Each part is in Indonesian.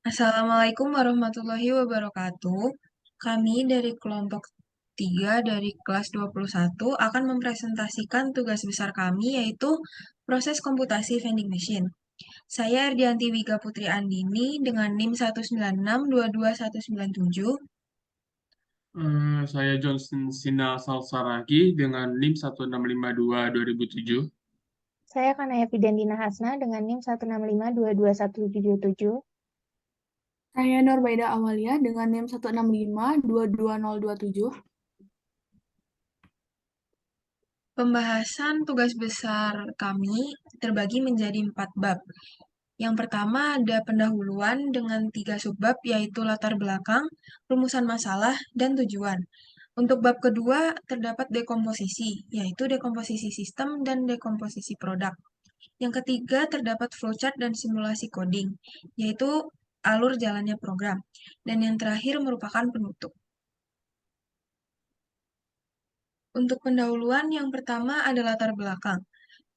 Assalamualaikum warahmatullahi wabarakatuh. Kami dari kelompok 3 dari kelas 21 akan mempresentasikan tugas besar kami yaitu proses komputasi vending machine. Saya Erdianti Wiga Putri Andini dengan NIM 196229197. Saya Johnson Sinal Salsaragi dengan NIM 16552 2007. Saya Kanaya Fidantina Hasna dengan NIM 165222177. Saya Norbaida Amalia dengan NIM 165 22027. Pembahasan tugas besar kami terbagi menjadi 4 bab. Yang pertama ada pendahuluan dengan 3 subbab yaitu latar belakang, rumusan masalah, dan tujuan. Untuk bab kedua terdapat dekomposisi, yaitu dekomposisi sistem dan dekomposisi produk. Yang ketiga terdapat flowchart dan simulasi coding, yaitu alur jalannya program. Dan yang terakhir merupakan penutup. Untuk pendahuluan yang pertama ada latar belakang.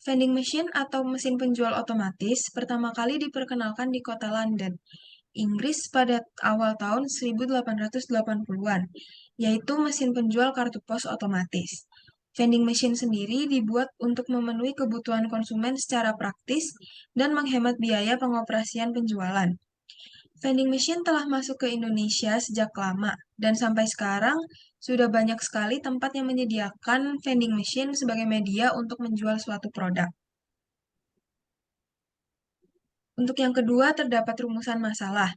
Vending machine atau mesin penjual otomatis pertama kali diperkenalkan di kota London, Inggris pada awal tahun 1880-an, yaitu mesin penjual kartu pos otomatis. Vending machine sendiri dibuat untuk memenuhi kebutuhan konsumen secara praktis dan menghemat biaya pengoperasian penjualan. Vending machine telah masuk ke Indonesia sejak lama, dan sampai sekarang sudah banyak sekali tempat yang menyediakan vending machine sebagai media untuk menjual suatu produk. Untuk yang kedua, terdapat rumusan masalah.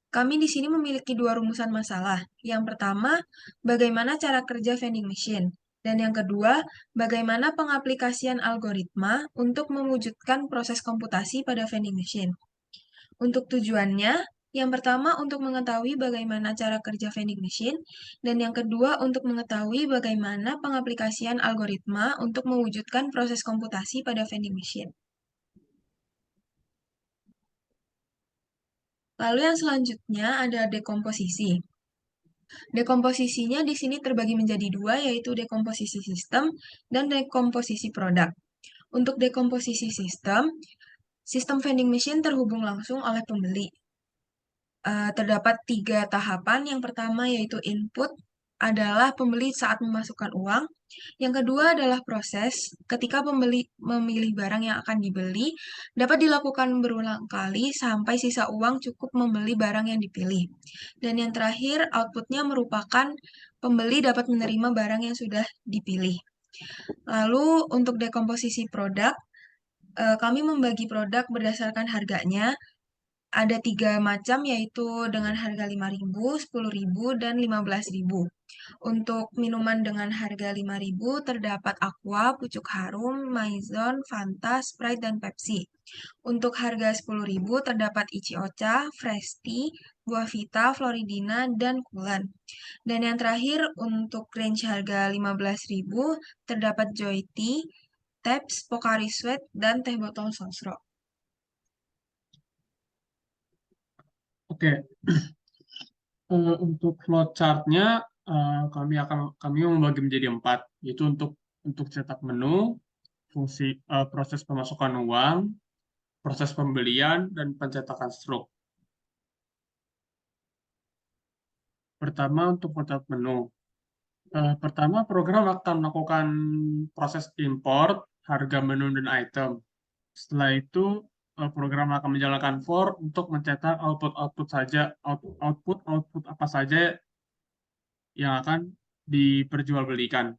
Kami di sini memiliki 2 rumusan masalah. Yang pertama, bagaimana cara kerja vending machine. Dan yang kedua, bagaimana pengaplikasian algoritma untuk mewujudkan proses komputasi pada vending machine. Untuk tujuannya, yang pertama untuk mengetahui bagaimana cara kerja vending machine, dan yang kedua untuk mengetahui bagaimana pengaplikasian algoritma untuk mewujudkan proses komputasi pada vending machine. Lalu yang selanjutnya ada dekomposisi. Dekomposisinya di sini terbagi menjadi 2, yaitu dekomposisi sistem dan dekomposisi produk. Untuk dekomposisi sistem, sistem vending machine terhubung langsung oleh pembeli. Terdapat 3 tahapan. Yang pertama yaitu input adalah pembeli saat memasukkan uang. Yang kedua adalah proses ketika pembeli memilih barang yang akan dibeli dapat dilakukan berulang kali sampai sisa uang cukup membeli barang yang dipilih. Dan yang terakhir outputnya merupakan pembeli dapat menerima barang yang sudah dipilih. Lalu untuk dekomposisi produk, kami membagi produk berdasarkan harganya. Ada 3 macam, yaitu dengan harga 5.000, 10.000, dan 15.000. Untuk minuman dengan harga 5.000 terdapat Aqua, Pucuk Harum, Maison, Fanta, Sprite, dan Pepsi. Untuk harga 10.000 terdapat Ichi-Ocha, Fresh Tea, Buah Vita, Floridina, dan Kulan. Dan yang terakhir untuk range harga 15.000 terdapat Joy Tea, Tabs, Pocari Sweat, dan teh botol Sosro. Oke, untuk flowchart-nya kami membagi menjadi 4, yaitu untuk cetak menu, fungsi proses pemasukan uang, proses pembelian, dan pencetakan struk. Pertama untuk flowchart menu. Pertama, program akan melakukan proses import, harga menu, dan item. Setelah itu, program akan menjalankan for untuk mencetak output apa saja yang akan diperjualbelikan.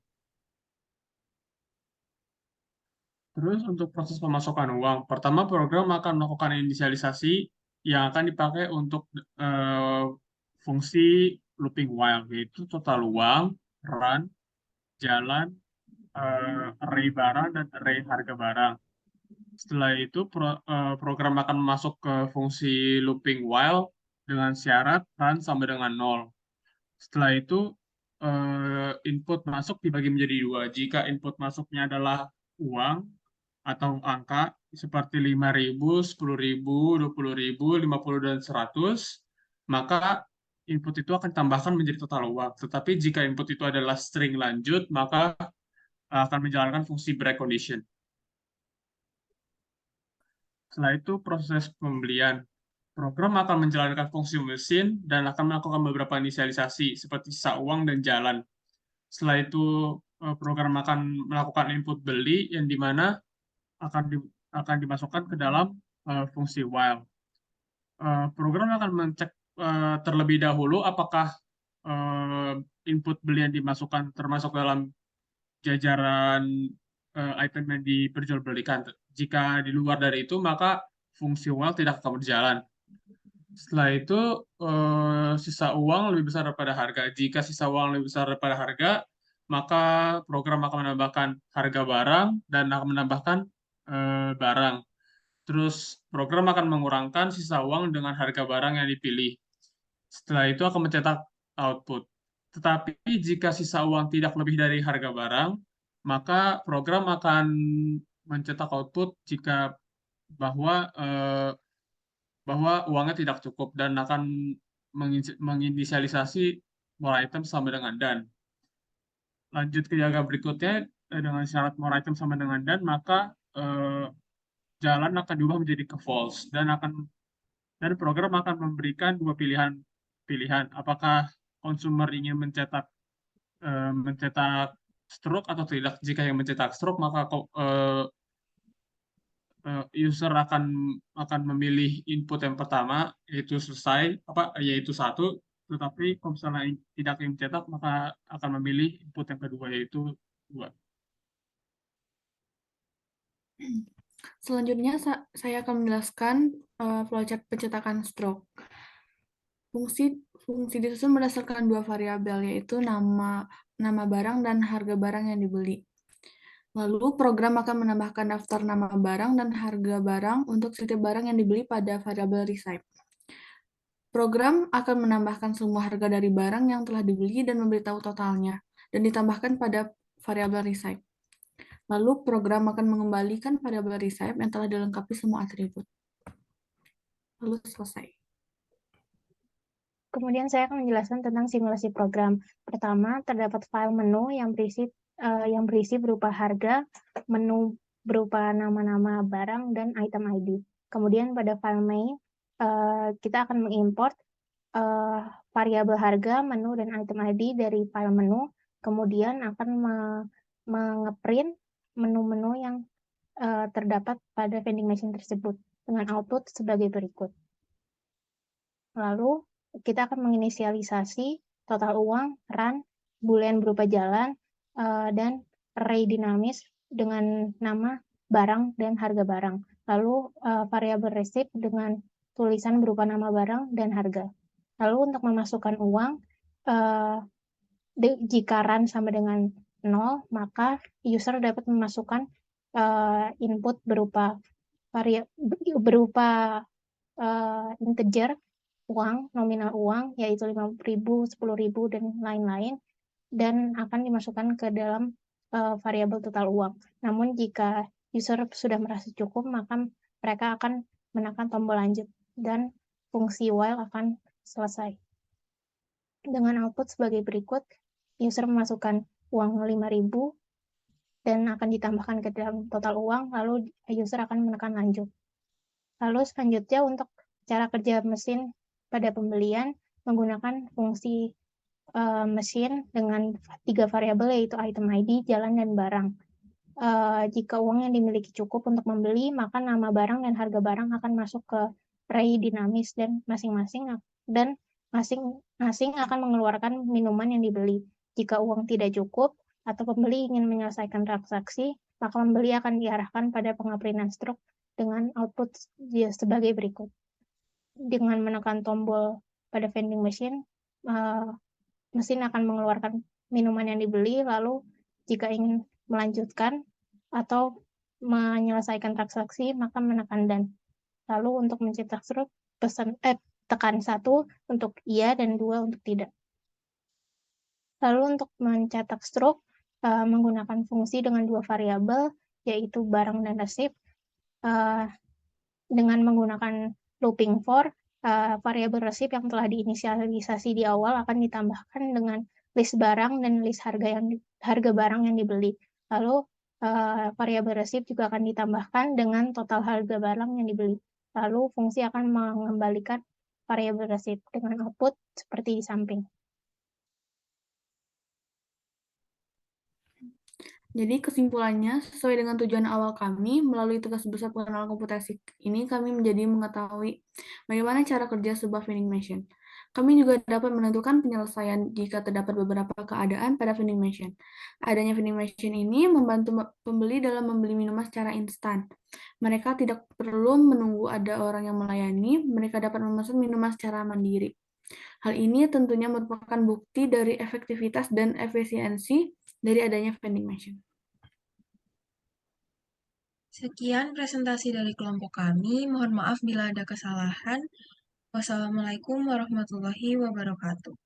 Terus untuk proses pemasukan uang, pertama program akan melakukan inisialisasi yang akan dipakai untuk eh, fungsi looping while, yaitu total uang, run, jalan, array barang, dan array harga barang. Setelah itu program akan masuk ke fungsi looping while dengan syarat run sampai dengan 0. Setelah itu input masuk dibagi menjadi 2. Jika input masuknya adalah uang atau angka seperti 5.000, 10.000, 20.000, 50 dan 100, maka input itu akan ditambahkan menjadi total uang. Tetapi jika input itu adalah string lanjut, maka akan menjalankan fungsi break condition. Setelah itu proses pembelian. Program akan menjalankan fungsi mesin dan akan melakukan beberapa inisialisasi seperti sisa uang dan jalan. Setelah itu program akan melakukan input beli yang dimana akan dimasukkan ke dalam fungsi while. Program akan mengecek terlebih dahulu apakah input beli yang dimasukkan termasuk dalam jajaran item yang diperjualbelikan. Jika di luar dari itu, maka fungsi while tidak akan berjalan. Setelah itu, sisa uang lebih besar daripada harga. Jika sisa uang lebih besar daripada harga, maka program akan menambahkan harga barang dan akan menambahkan barang. Terus program akan mengurangkan sisa uang dengan harga barang yang dipilih. Setelah itu akan mencetak output. Tetapi jika sisa uang tidak lebih dari harga barang, maka program akan mencetak output jika bahwa bahwa uangnya tidak cukup dan akan menginisialisasi more item sama dengan dan. Lanjut ke diagram berikutnya, dengan syarat more item sama dengan dan, maka jalan akan diubah menjadi ke false dan program akan memberikan dua pilihan apakah konsumer ingin mencetak stroke atau tidak. Jika yang mencetak stroke, maka user akan memilih input yang pertama yaitu selesai yaitu 1, tetapi kalau misalnya tidak ingin mencetak maka akan memilih input yang kedua yaitu 2. Selanjutnya, saya akan menjelaskan flowchart pencetakan stroke. Fungsi disusun berdasarkan dua variabel, yaitu nama barang dan harga barang yang dibeli. Lalu, program akan menambahkan daftar nama barang dan harga barang untuk setiap barang yang dibeli pada variabel receipt. Program akan menambahkan semua harga dari barang yang telah dibeli dan memberitahu totalnya, dan ditambahkan pada variabel receipt. Lalu, program akan mengembalikan variabel receipt yang telah dilengkapi semua atribut. Lalu selesai. Kemudian saya akan menjelaskan tentang simulasi program. Pertama, terdapat file menu yang berisi berupa harga, menu berupa nama-nama barang, dan item ID. Kemudian pada file main, kita akan mengimport variabel harga, menu, dan item ID dari file menu. Kemudian akan mengeprint menu-menu yang terdapat pada vending machine tersebut dengan output sebagai berikut. Lalu, kita akan menginisialisasi total uang, run, boolean berupa jalan, dan array dinamis dengan nama barang dan harga barang. Lalu variabel receipt dengan tulisan berupa nama barang dan harga. Lalu untuk memasukkan uang, jika run sama dengan 0, maka user dapat memasukkan input berupa integer uang, nominal uang, yaitu 5.000, 10.000, dan lain-lain, dan akan dimasukkan ke dalam variabel total uang. Namun jika user sudah merasa cukup, maka mereka akan menekan tombol lanjut, dan fungsi while akan selesai. Dengan output sebagai berikut, user memasukkan uang 5.000, dan akan ditambahkan ke dalam total uang, lalu user akan menekan lanjut. Lalu selanjutnya untuk cara kerja mesin pada pembelian menggunakan fungsi mesin dengan 3 variabel yaitu item ID, jalan, dan barang. Jika uang yang dimiliki cukup untuk membeli, maka nama barang dan harga barang akan masuk ke array dinamis dan masing-masing akan mengeluarkan minuman yang dibeli. Jika uang tidak cukup atau pembeli ingin menyelesaikan transaksi, maka pembeli akan diarahkan pada pengaprintan stroke dengan output sebagai berikut. Dengan menekan tombol pada vending machine, mesin akan mengeluarkan minuman yang dibeli, lalu jika ingin melanjutkan atau menyelesaikan transaksi, maka menekan dan. Lalu untuk mencetak stroke, tekan 1 untuk iya dan 2 untuk tidak. Lalu untuk mencetak stroke, menggunakan fungsi dengan 2 variabel, yaitu barang dan receipt, dengan menggunakan looping for, variabel receipt yang telah diinisialisasi di awal akan ditambahkan dengan list barang dan list harga barang yang dibeli. Lalu variabel receipt juga akan ditambahkan dengan total harga barang yang dibeli. lalu fungsi akan mengembalikan variabel receipt dengan output seperti di samping. Jadi kesimpulannya, sesuai dengan tujuan awal kami, melalui tugas besar pengenalan komputasi ini, kami menjadi mengetahui bagaimana cara kerja sebuah vending machine. Kami juga dapat menentukan penyelesaian jika terdapat beberapa keadaan pada vending machine. Adanya vending machine ini membantu pembeli dalam membeli minuman secara instan. Mereka tidak perlu menunggu ada orang yang melayani, mereka dapat memesan minuman secara mandiri. Hal ini tentunya merupakan bukti dari efektivitas dan efisiensi dari adanya vending machine. Sekian presentasi dari kelompok kami. Mohon maaf bila ada kesalahan. Wassalamualaikum warahmatullahi wabarakatuh.